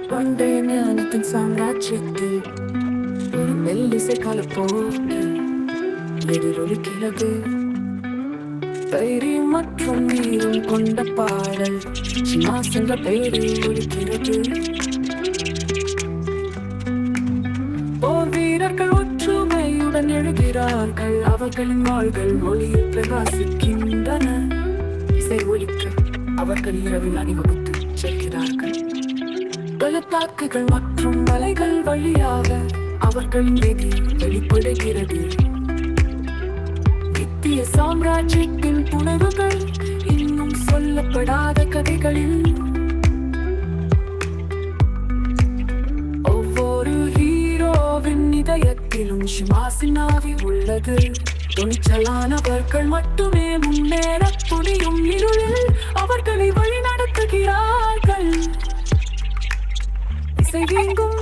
பண்டைய ஞானத்தின் சாம்ராஜ்யத்தில் ஒரு மெல்லிசை கலப்போடு எதிரொலிக்கிறது. தைரியம் மற்றும் வீரம் கொண்ட பாடல் சிமாஸ் என்ற பெயரில் ஒலிக்கிறது. போர் வீரர்கள் ஒற்றுமையுடன் எழுகிறார்கள். அவர்களின் வாள்கள் ஒளியில் பிரகாசிக்கின்றன. இசை ஒலிக்க அவர்கள் இரவில் அணிவகுத்து செல்கிறார்கள். பள்ளத்தாக்குகள் மற்றும் மலைகள் வழியாக அவர்களின் விதி வெளிப்படுகிறது. நித்திய சாம்ராஜ்யத்தின் புனைவுகள் இன்னும் சொல்லப்படாத கதைகளில் ஒவ்வொரு ஹீரோவின் இதயத்திலும் ஷிமாஸின் ஆவி உள்ளது. துணிச்சலானவர்கள் மட்டுமே முன்னேற துணியும். இருளில் அவர்களை வழி நடத்துகிறார்கள். இசை வீங்கும்